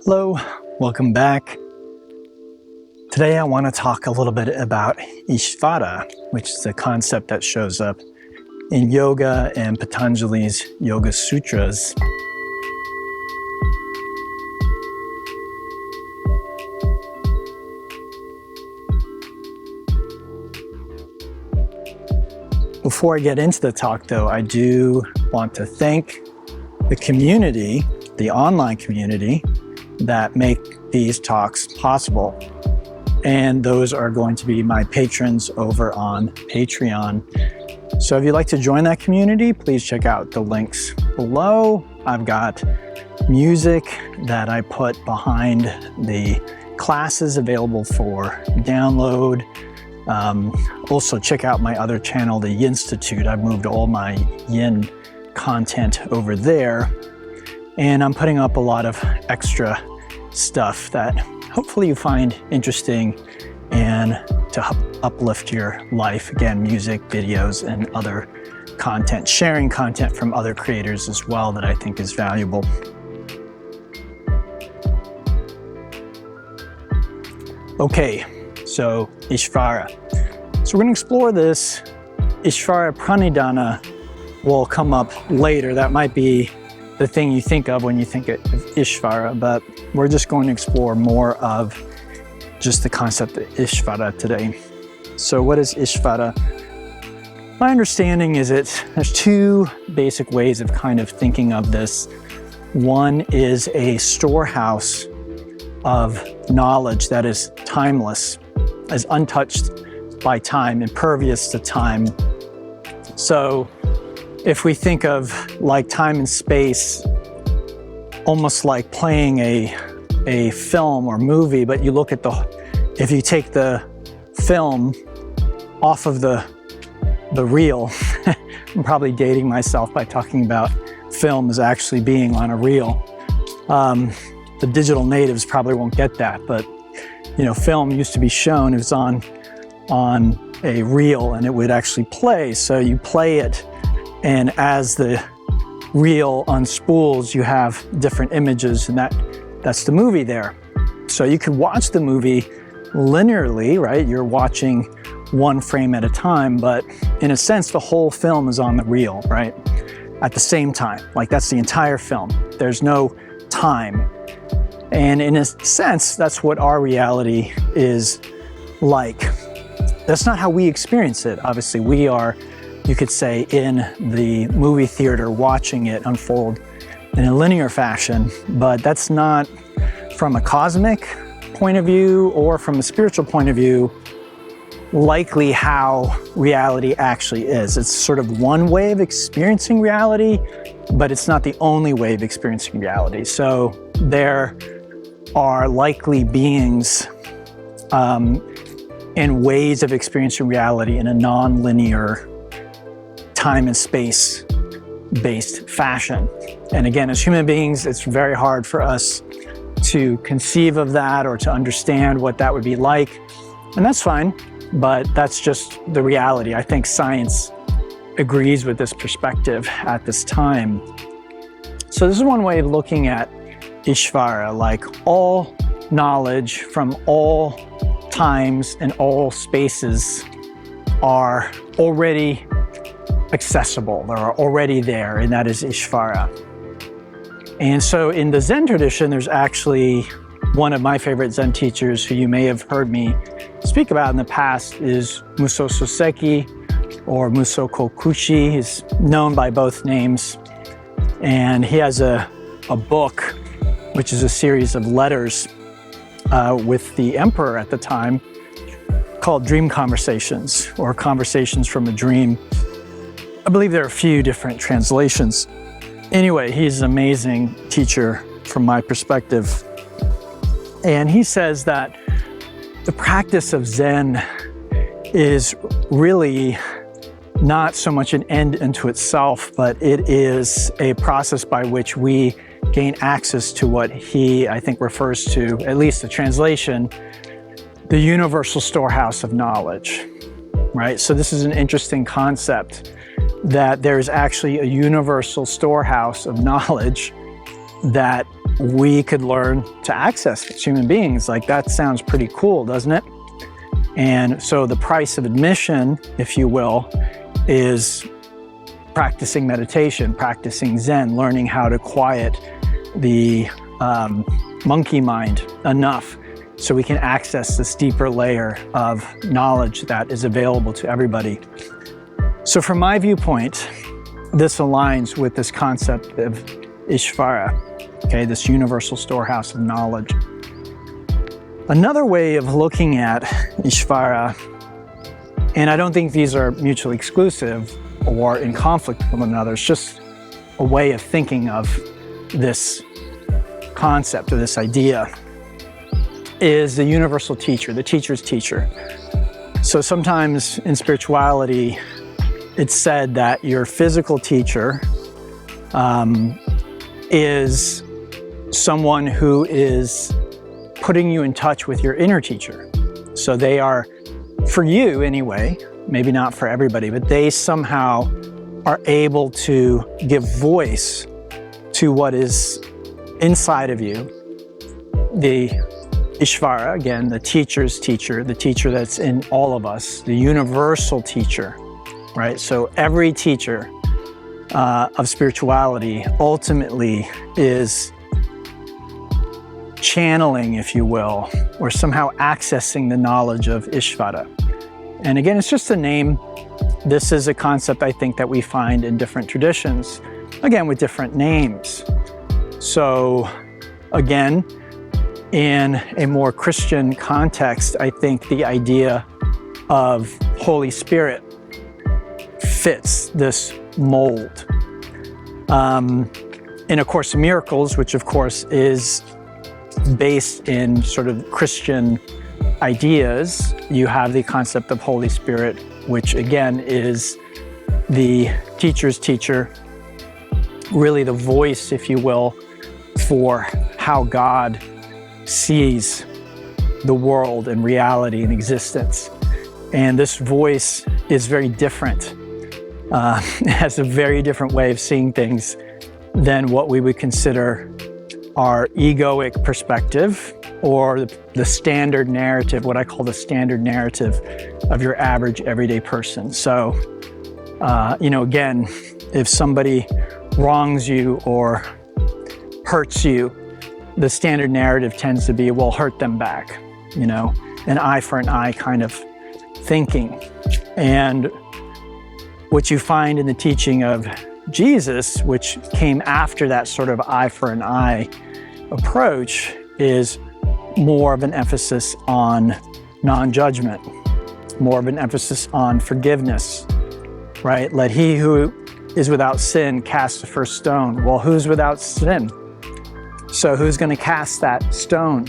Hello, welcome back. Today I want to talk a little bit about Isvara, which is a concept that shows up in yoga and Patanjali's Yoga Sutras. Before I get into the talk though, I do want to thank the community, the online community, that make these talks possible. And those are going to be my patrons over on Patreon. So if you'd like to join that community, please check out the links below. I've got music that I put behind the classes available for download. Also check out my other channel, the Yinstitute. I've moved all my Yin content over there. And I'm putting up a lot of extra stuff that hopefully you find interesting and to uplift your life. Again, music, videos, and other content, sharing content from other creators as well that I think is valuable. Okay, so Isvara. So we're going to explore this. Isvara Pranidhana will come up later. That might be the thing you think of when you think of Isvara, but we're just going to explore more of just the concept of Isvara today. So what is Isvara? My understanding is there's two basic ways of kind of thinking of this. One is a storehouse of knowledge that is timeless, is untouched by time, impervious to time. So if we think of like time and space, almost like playing a film or movie, but you look at if you take the film off of the reel, I'm probably dating myself by talking about film as actually being on a reel. The digital natives probably won't get that, but you know, film used to be shown, it was on a reel and it would actually play. So you play it, and as the reel unspools, you have different images, and that's the movie there. So you could watch the movie linearly, right? You're watching one frame at a time, but in a sense, the whole film is on the reel, right? At the same time, like that's the entire film. There's no time. And in a sense, that's what our reality is like. That's not how we experience it. Obviously, we are, you could say, in the movie theater watching it unfold in a linear fashion, but that's not from a cosmic point of view or from a spiritual point of view likely how reality actually is. It's sort of one way of experiencing reality, but it's not the only way of experiencing reality. So there are likely beings and ways of experiencing reality in a non-linear time and space based fashion. And again, as human beings, it's very hard for us to conceive of that or to understand what that would be like. And that's fine, but that's just the reality. I think science agrees with this perspective at this time. So this is one way of looking at Isvara, like all knowledge from all times and all spaces are already accessible, they are already there, and that is Isvara. And so in the Zen tradition, there's actually one of my favorite Zen teachers who you may have heard me speak about in the past is Muso Soseki or Muso Kokushi. He's known by both names. And he has a book, which is a series of letters with the emperor at the time called Dream Conversations or Conversations from a Dream. I believe there are a few different translations. Anyway, he's an amazing teacher from my perspective. And he says that the practice of Zen is really not so much an end unto itself, but it is a process by which we gain access to what he, I think, refers to, at least the translation, the universal storehouse of knowledge, right? So this is an interesting concept, that there's actually a universal storehouse of knowledge that we could learn to access as human beings. Like, that sounds pretty cool, doesn't it? And so the price of admission, if you will, is practicing meditation, practicing Zen, learning how to quiet the monkey mind enough so we can access this deeper layer of knowledge that is available to everybody. So from my viewpoint, this aligns with this concept of Isvara, okay, this universal storehouse of knowledge. Another way of looking at Isvara, and I don't think these are mutually exclusive or in conflict with one another, it's just a way of thinking of this concept or this idea, is the universal teacher, the teacher's teacher. So sometimes in spirituality, it's said that your physical teacher is someone who is putting you in touch with your inner teacher. So they are, for you anyway, maybe not for everybody, but they somehow are able to give voice to what is inside of you. The Isvara, again, the teacher's teacher, the teacher that's in all of us, the universal teacher, right? So every teacher of spirituality ultimately is channeling, if you will, or somehow accessing the knowledge of Isvara. And again, it's just a name. This is a concept I think that we find in different traditions, again, with different names. So again, in a more Christian context, I think the idea of Holy Spirit fits this mold. In A Course in Miracles, which of course is based in sort of Christian ideas, you have the concept of Holy Spirit, which again is the teacher's teacher, really the voice, if you will, for how God sees the world and reality and existence. And this voice is very different. It has a very different way of seeing things than what we would consider our egoic perspective or the standard narrative, what I call the standard narrative of your average everyday person. So, again, if somebody wrongs you or hurts you, the standard narrative tends to be, well, hurt them back, an eye for an eye kind of thinking. And what you find in the teaching of Jesus, which came after that sort of eye for an eye approach, is more of an emphasis on non-judgment, more of an emphasis on forgiveness, right? Let he who is without sin cast the first stone. Well, who's without sin? So who's going to cast that stone?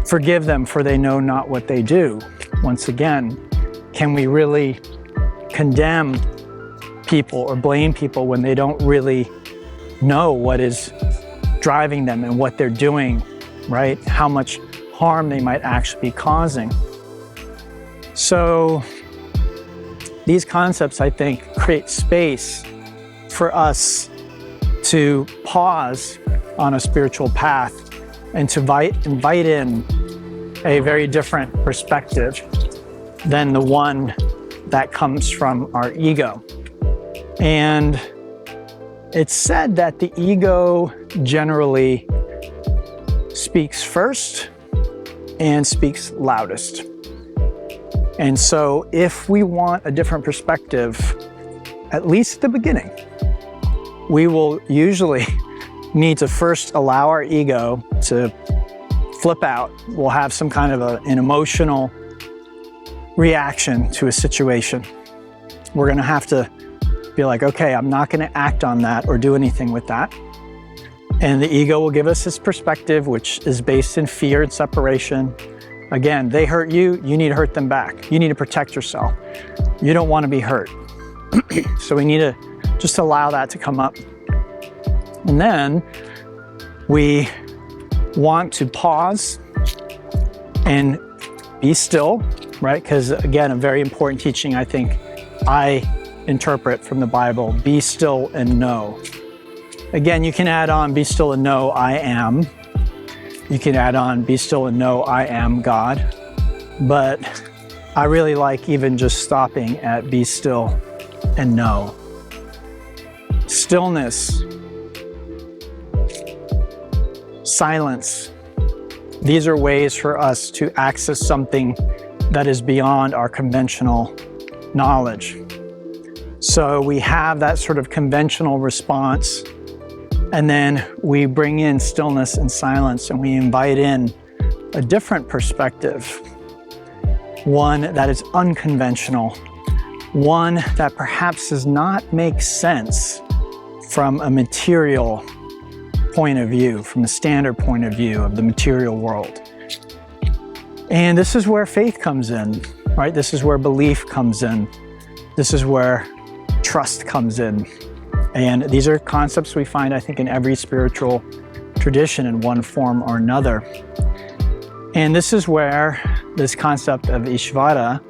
Forgive them, for they know not what they do. Once again, can we really condemn people or blame people when they don't really know what is driving them and what they're doing, right? How much harm they might actually be causing. So these concepts, I think, create space for us to pause on a spiritual path and to invite in a very different perspective than the one that comes from our ego. And it's said that the ego generally speaks first and speaks loudest. And so if we want a different perspective, at least at the beginning, we will usually need to first allow our ego to flip out. We'll have some kind of an emotional reaction to a situation. We're going to have to be like, okay, I'm not going to act on that or do anything with that. And the ego will give us its perspective, which is based in fear and separation. Again, they hurt you, you need to hurt them back. You need to protect yourself. You don't want to be hurt. So we need to just allow that to come up. And then we want to pause and be still, right? Because again, a very important teaching I think I interpret from the Bible, be still and know. Again, you can add on, be still and know I am. You can add on, be still and know I am God. But I really like even just stopping at be still and know. Stillness, silence. These are ways for us to access something that is beyond our conventional knowledge. So we have that sort of conventional response, and then we bring in stillness and silence, and we invite in a different perspective, one that is unconventional, one that perhaps does not make sense from a material point of view, from a standard point of view of the material world. And this is where faith comes in, right? This is where belief comes in. This is where trust comes in. And these are concepts we find, I think, in every spiritual tradition in one form or another. And this is where this concept of Isvara,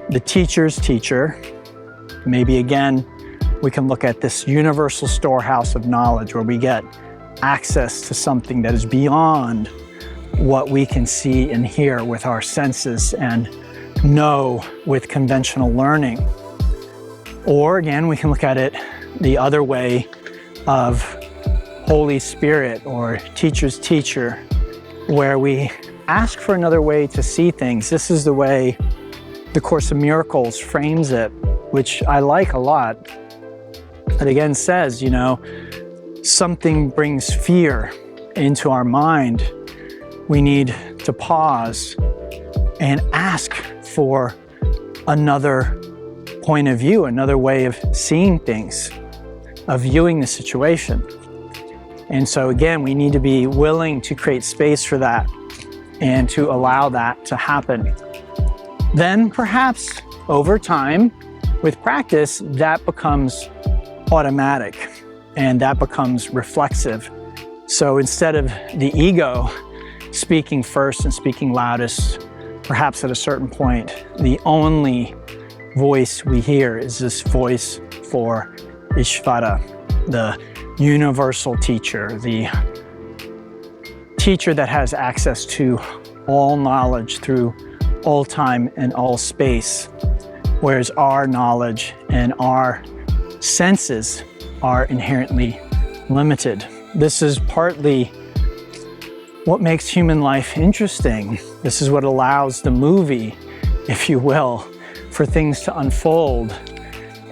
the teacher's teacher, maybe again, we can look at this universal storehouse of knowledge where we get access to something that is beyond what we can see and hear with our senses and know with conventional learning. Or again, we can look at it the other way of Holy Spirit or teacher's teacher, where we ask for another way to see things. This is the way the Course in Miracles frames it, which I like a lot. It again says, you know, something brings fear into our mind. We need to pause and ask for another point of view, another way of seeing things, of viewing the situation. And so again, we need to be willing to create space for that and to allow that to happen. Then perhaps over time, with practice, that becomes automatic and that becomes reflexive. So instead of the ego speaking first and speaking loudest, perhaps at a certain point, the only voice we hear is this voice for Isvara, the universal teacher, the teacher that has access to all knowledge through all time and all space, whereas our knowledge and our senses are inherently limited. This is partly what makes human life interesting. This is what allows the movie, if you will, for things to unfold.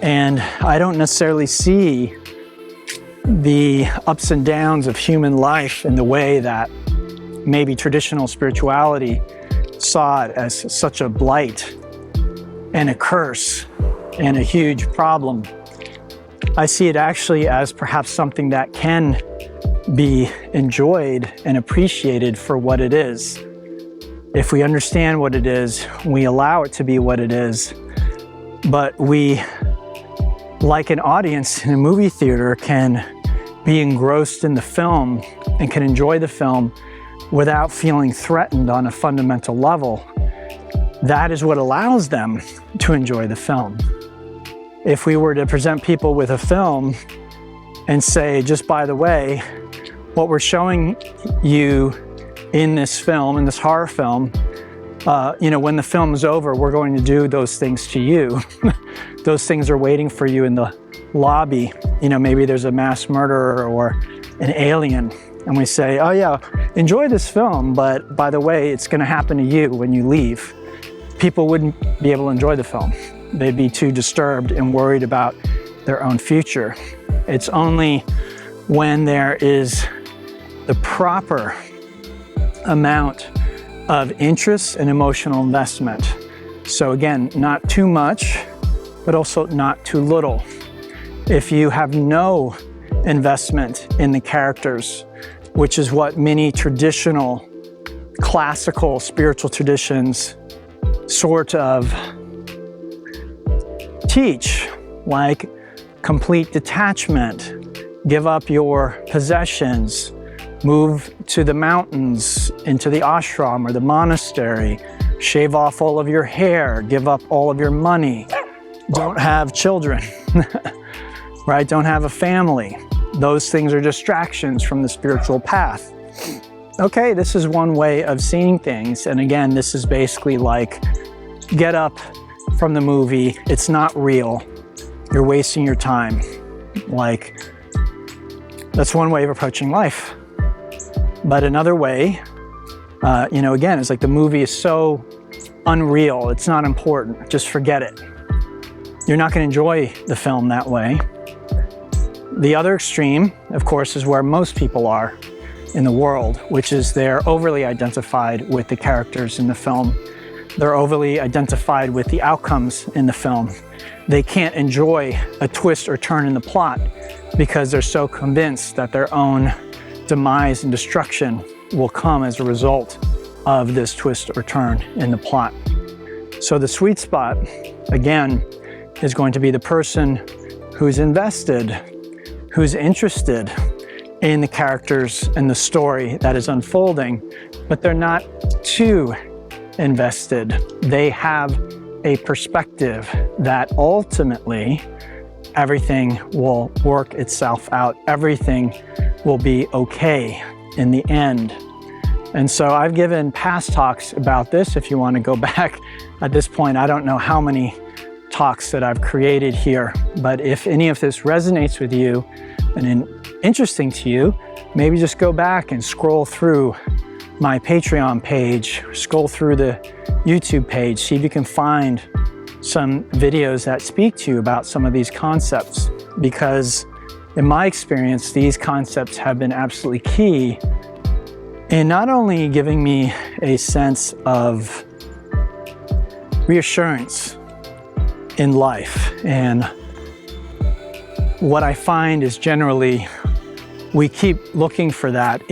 And I don't necessarily see the ups and downs of human life in the way that maybe traditional spirituality saw it, as such a blight and a curse and a huge problem. I see it actually as perhaps something that can be enjoyed and appreciated for what it is. If we understand what it is, we allow it to be what it is, but we, like an audience in a movie theater, can be engrossed in the film and can enjoy the film without feeling threatened on a fundamental level. That is what allows them to enjoy the film. If we were to present people with a film and say, just by the way, what we're showing you in this film, in this horror film, when the film is over, we're going to do those things to you. Those things are waiting for you in the lobby. Maybe there's a mass murderer or an alien, and we say, oh yeah, enjoy this film, but by the way, it's going to happen to you when you leave. People wouldn't be able to enjoy the film. They'd be too disturbed and worried about their own future. It's only when there is the proper amount of interest and emotional investment. So again, not too much, but also not too little. If you have no investment in the characters, which is what many traditional classical spiritual traditions sort of teach, like complete detachment, give up your possessions, move to the mountains, into the ashram or the monastery, shave off all of your hair, give up all of your money, don't have children, right? Don't have a family. those things are distractions from the spiritual path. Okay, this is one way of seeing things. And again, this is basically like, get up from the movie. It's not real. You're wasting your time. Like, that's one way of approaching life. But another way, again, it's like the movie is so unreal. It's not important. Just forget it. You're not going to enjoy the film that way. The other extreme, of course, is where most people are in the world, which is they're overly identified with the characters in the film. They're overly identified with the outcomes in the film. They can't enjoy a twist or turn in the plot because they're so convinced that their own demise and destruction will come as a result of this twist or turn in the plot. So the sweet spot, again, is going to be the person who's invested, who's interested in the characters and the story that is unfolding, but they're not too invested. They have a perspective that ultimately everything will work itself out. Everything will be okay in the end. And so I've given past talks about this. If you want to go back at this point, I don't know how many talks that I've created here, but if any of this resonates with you and interesting to you, maybe just go back and scroll through my Patreon page, scroll through the YouTube page, see if you can find some videos that speak to you about some of these concepts, because in my experience, these concepts have been absolutely key in not only giving me a sense of reassurance in life. And what I find is generally we keep looking for that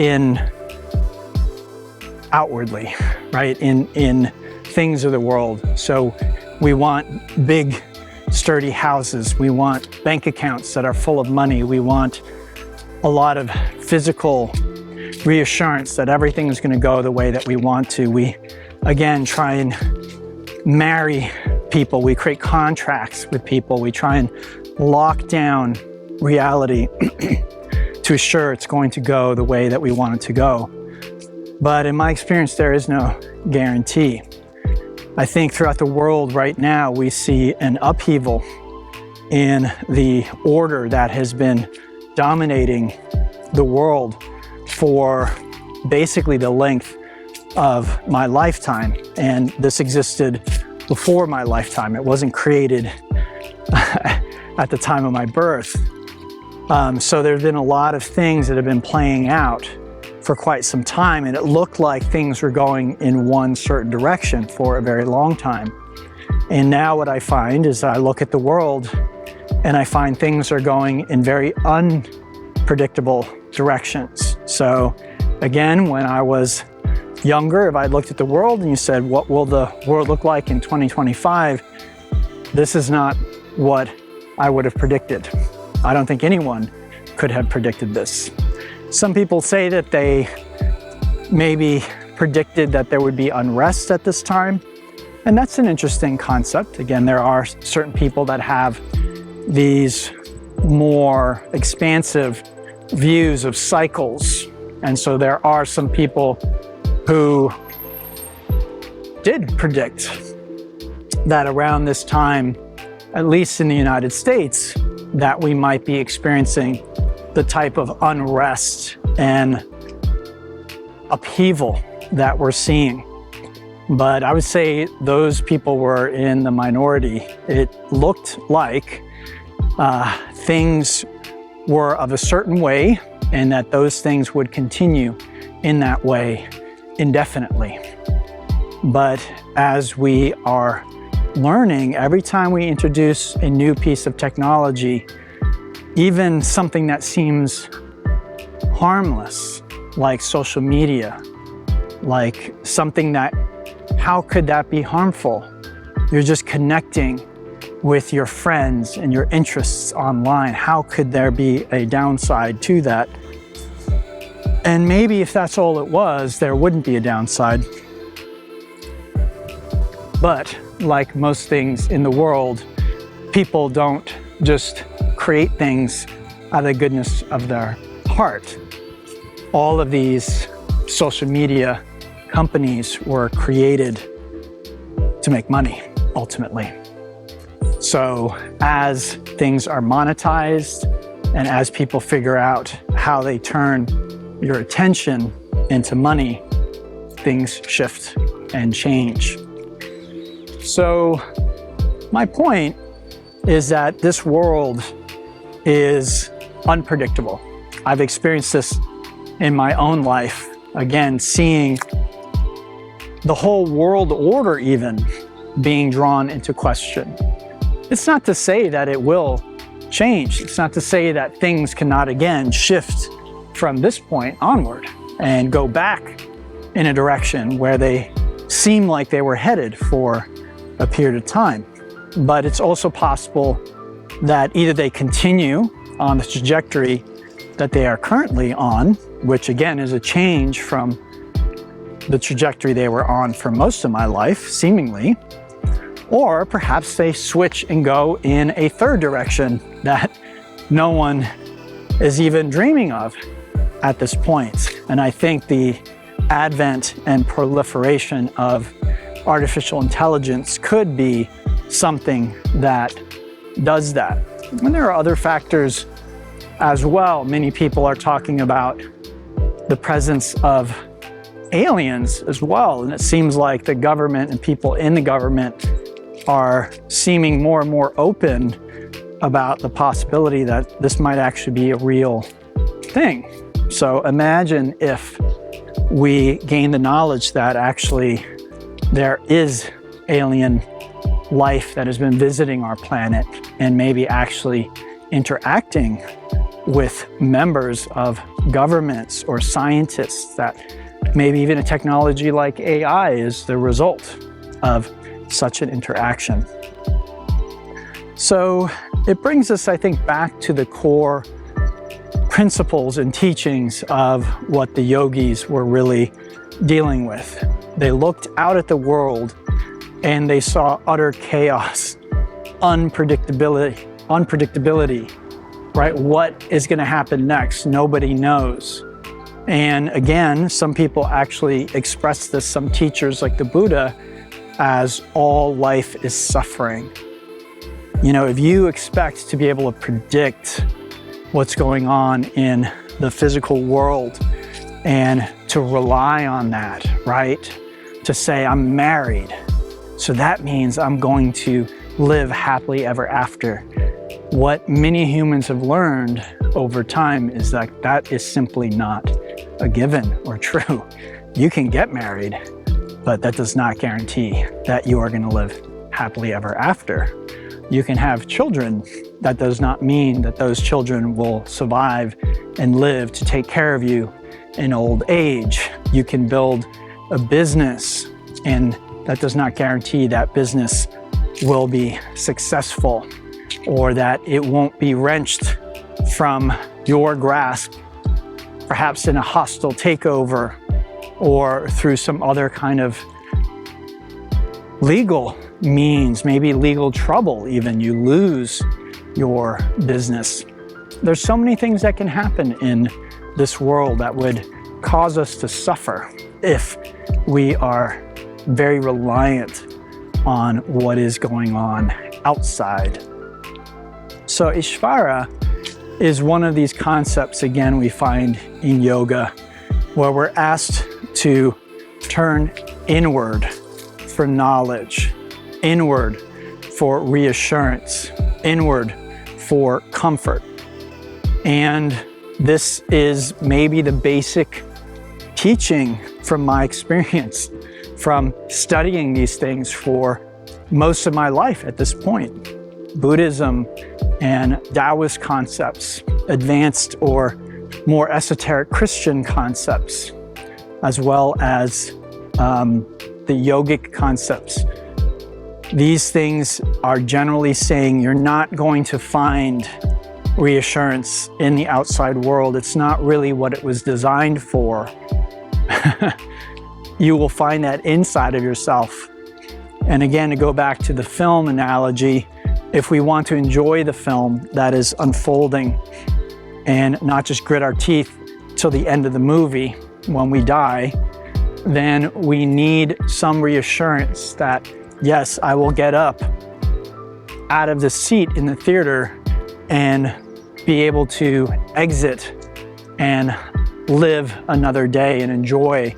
outwardly, right? In things of the world. So we want big, sturdy houses. We want bank accounts that are full of money. We want a lot of physical reassurance that everything is going to go the way that we want to. We, again, try and marry people. We create contracts with people. We try and lock down reality to assure it's going to go the way that we want it to go. But in my experience, there is no guarantee. I think throughout the world right now, we see an upheaval in the order that has been dominating the world for basically the length of my lifetime. And this existed before my lifetime. It wasn't created at the time of my birth. So there have been a lot of things that have been playing out for quite some time, and it looked like things were going in one certain direction for a very long time. And now what I find is I look at the world and I find things are going in very unpredictable directions. So again, when I was younger, if I looked at the world and you said, what will the world look like in 2025? This is not what I would have predicted. I don't think anyone could have predicted this. Some people say that they maybe predicted that there would be unrest at this time. And that's an interesting concept. Again, there are certain people that have these more expansive views of cycles. And so there are some people who did predict that around this time, at least in the United States, that we might be experiencing the type of unrest and upheaval that we're seeing. But I would say those people were in the minority. It looked like things were of a certain way and that those things would continue in that way indefinitely. But as we are learning, every time we introduce a new piece of technology, even something that seems harmless, like social media, like something that, how could that be harmful? You're just connecting with your friends and your interests online. How could there be a downside to that? And maybe if that's all it was, there wouldn't be a downside. But like most things in the world, people don't just create things out of the goodness of their heart. All of these social media companies were created to make money, ultimately. So as things are monetized and as people figure out how they turn your attention into money, things shift and change. So my point is that this world is unpredictable. I've experienced this in my own life, again, seeing the whole world order even being drawn into question. It's not to say that it will change. It's not to say that things cannot again shift from this point onward and go back in a direction where they seem like they were headed for a period of time. But it's also possible that either they continue on the trajectory that they are currently on, which again is a change from the trajectory they were on for most of my life, seemingly, or perhaps they switch and go in a third direction that no one is even dreaming of at this point. And I think the advent and proliferation of artificial intelligence could be something that does that. And there are other factors as well. Many people are talking about the presence of aliens as well. And it seems like the government and people in the government are seeming more and more open about the possibility that this might actually be a real thing. So imagine if we gain the knowledge that actually there is alien life that has been visiting our planet and maybe actually interacting with members of governments or scientists, that maybe even a technology like AI is the result of such an interaction. So it brings us, I think, back to the core principles and teachings of what the yogis were really dealing with. They looked out at the world and they saw utter chaos, unpredictability, right? What is going to happen next? Nobody knows. And again, some people actually express this, some teachers like the Buddha, as all life is suffering. You know, if you expect to be able to predict what's going on in the physical world and to rely on that, right? To say, I'm married, so that means I'm going to live happily ever after. What many humans have learned over time is that that is simply not a given or true. You can get married, but that does not guarantee that you are going to live happily ever after. You can have children. That does not mean that those children will survive and live to take care of you in old age. You can build a business, and that does not guarantee that business will be successful or that it won't be wrenched from your grasp, perhaps in a hostile takeover or through some other kind of legal means, maybe legal trouble even. You lose your business. There's so many things that can happen in this world that would cause us to suffer if we are very reliant on what is going on outside. So Isvara is one of these concepts, again, we find in yoga, where we're asked to turn inward for knowledge, inward for reassurance, inward for comfort. And this is maybe the basic teaching from my experience, from studying these things for most of my life at this point. Buddhism and Taoist concepts, advanced or more esoteric Christian concepts, as well as the yogic concepts. These things are generally saying you're not going to find reassurance in the outside world. It's not really what it was designed for. You will find that inside of yourself. And again, to go back to the film analogy, if we want to enjoy the film that is unfolding, and not just grit our teeth till the end of the movie when we die, then we need some reassurance that, yes, I will get up out of the seat in the theater and be able to exit and live another day and enjoy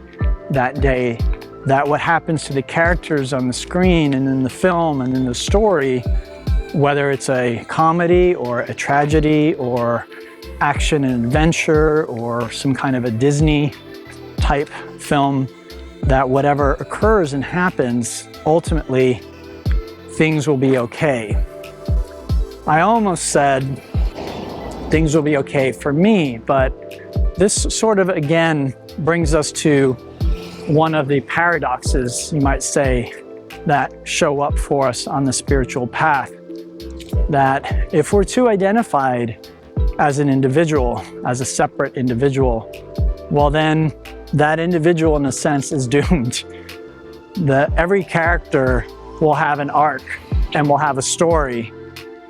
that day. That what happens to the characters on the screen and in the film and in the story, whether it's a comedy or a tragedy or action and adventure or some kind of a Disney type film, that whatever occurs and happens, ultimately things will be okay. I almost said things will be okay for me, but this sort of again brings us to one of the paradoxes, you might say, that show up for us on the spiritual path. That if we're too identified as an individual, as a separate individual, well then that individual in a sense is doomed. That every character will have an arc and will have a story,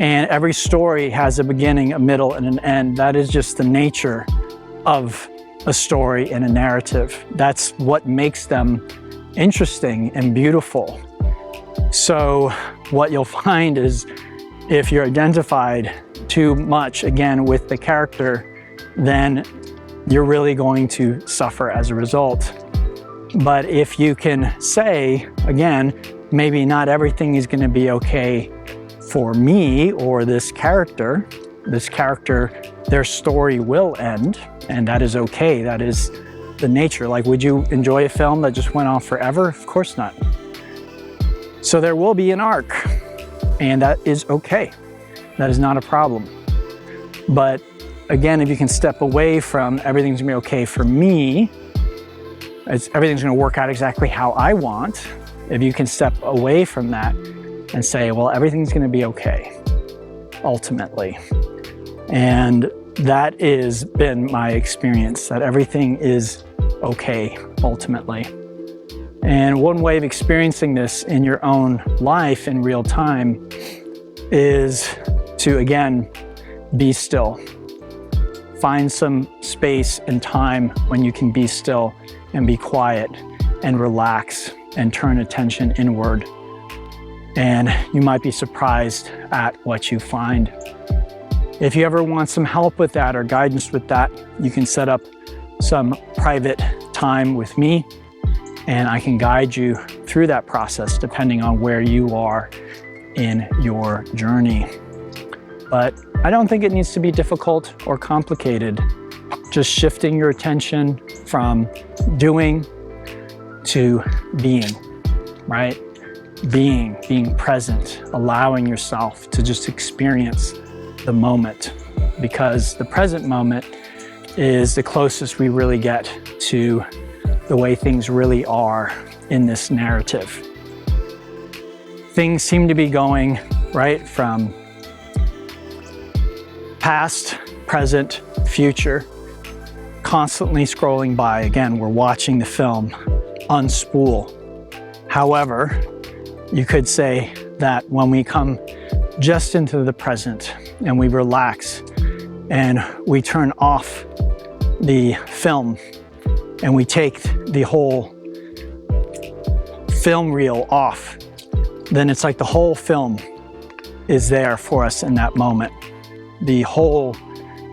and every story has a beginning, a middle, and an end. That is just the nature of a story and a narrative. That's what makes them interesting and beautiful. So what you'll find is if you're identified too much, again, with the character, then you're really going to suffer as a result. But if you can say, again, maybe not everything is going to be okay for me or this character, their story will end, and that is okay. That is the nature. Like, would you enjoy a film that just went on forever? Of course not. So there will be an arc, and that is okay. That is not a problem. But again, if you can step away from everything's gonna be okay for me, everything's gonna work out exactly how I want. If you can step away from that and say, well, everything's gonna be okay, ultimately. And that has been my experience, that everything is okay, ultimately. And one way of experiencing this in your own life in real time is to, again, be still. Find some space and time when you can be still and be quiet and relax and turn attention inward. And you might be surprised at what you find. If you ever want some help with that or guidance with that, you can set up some private time with me, and I can guide you through that process depending on where you are in your journey. But I don't think it needs to be difficult or complicated. Just shifting your attention from doing to being, right? Being present, allowing yourself to just experience the moment, because the present moment is the closest we really get to the way things really are in this narrative. Things seem to be going right from past, present, future, constantly scrolling by. Again, we're watching the film unspool. However, you could say that when we come just into the present and we relax and we turn off the film and we take the whole film reel off, then it's like the whole film is there for us in that moment. The whole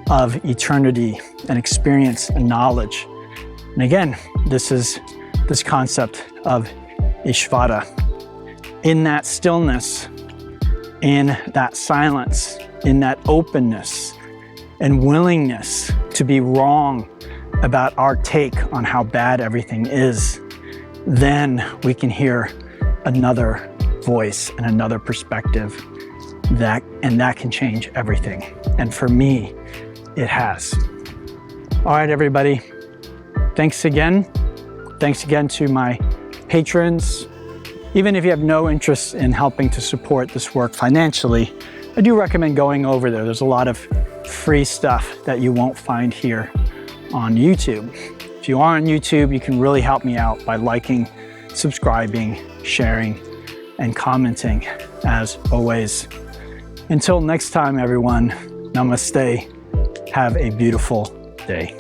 of eternity and experience and knowledge. And again, this is this concept of Isvara. In that stillness, in that silence, in that openness and willingness to be wrong about our take on how bad everything is, then we can hear another voice and another perspective, that can change everything. And for me, it has. All right, everybody. Thanks again. Thanks again to my patrons. Even if you have no interest in helping to support this work financially, I do recommend going over there. There's a lot of free stuff that you won't find here on YouTube. If you are on YouTube, you can really help me out by liking, subscribing, sharing, and commenting, as always. Until next time, everyone, namaste. Have a beautiful day.